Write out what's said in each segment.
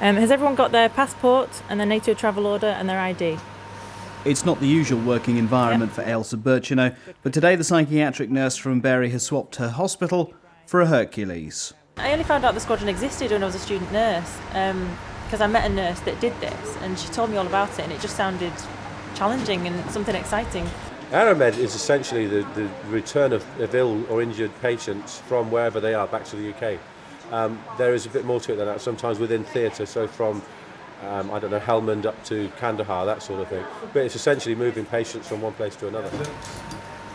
Has everyone got their passport and their NATO travel order and their ID? It's not the usual working environment for Ailsa Birchenough, but today the psychiatric nurse from Bury has swapped her hospital for a Hercules. I only found out the squadron existed when I was a student nurse, because I met a nurse that did this and she told me all about it, and it just sounded challenging and something exciting. Aeromed is essentially the return of ill or injured patients from wherever they are back to the UK. There is a bit more to it than that, sometimes within theatre, so from Helmand up to Kandahar, that sort of thing. But it's essentially moving patients from one place to another.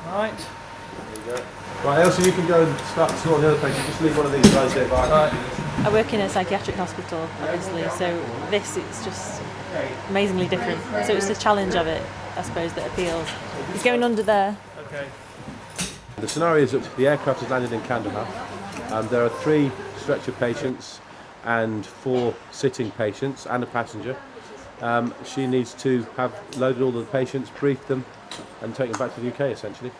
Right. There you go. Right, Ailsa, you can go and start sorting the other patients. Just leave one of these guys there by. Right. I work in a psychiatric hospital, obviously, so this is just amazingly different. So it's the challenge of it, I suppose, that appeals. He's going under there. Okay. The scenario is that the aircraft has landed in Kandahar. There are 3 stretcher patients and 4 sitting patients and a passenger. She needs to have loaded all of the patients, briefed them and take them back to the UK essentially.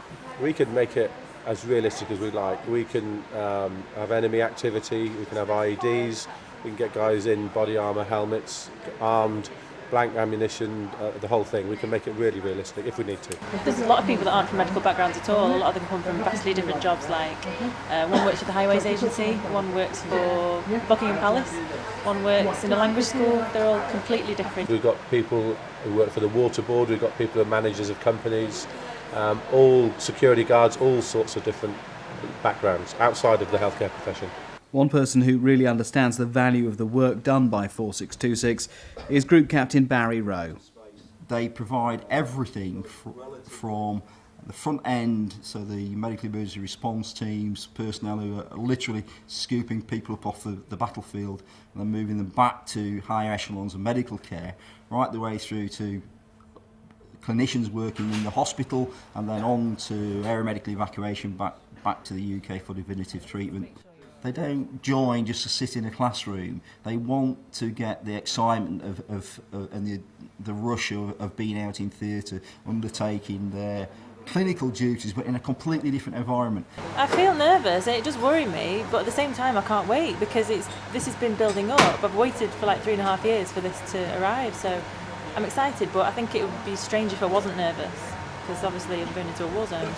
We could make it as realistic as we like. We can have enemy activity, we can have IEDs, we can get guys in body armour, helmets, armed, blank ammunition, the whole thing. We can make it really realistic if we need to. There's a lot of people that aren't from medical backgrounds at all. A lot of them come from vastly different jobs, like one works for the Highways Agency, one works for Buckingham Palace, one works in a language school. They're all completely different. We've got people who work for the water board, we've got people who are managers of companies, all security guards, all sorts of different backgrounds outside of the healthcare profession. One person who really understands the value of the work done by 4626 is Group Captain Barry Rowe. They provide everything from the front end, so the medical emergency response teams, personnel who are literally scooping people up off the battlefield and then moving them back to higher echelons of medical care, right the way through to clinicians working in the hospital and then on to aeromedical evacuation back to the UK for definitive treatment. They don't join just to sit in a classroom. They want to get the excitement and the rush of being out in theatre, undertaking their clinical duties, but in a completely different environment. I feel nervous, it does worry me, but at the same time I can't wait because this has been building up. I've waited for like 3.5 years for this to arrive, so I'm excited, but I think it would be strange if I wasn't nervous, because obviously I'm going into a war zone.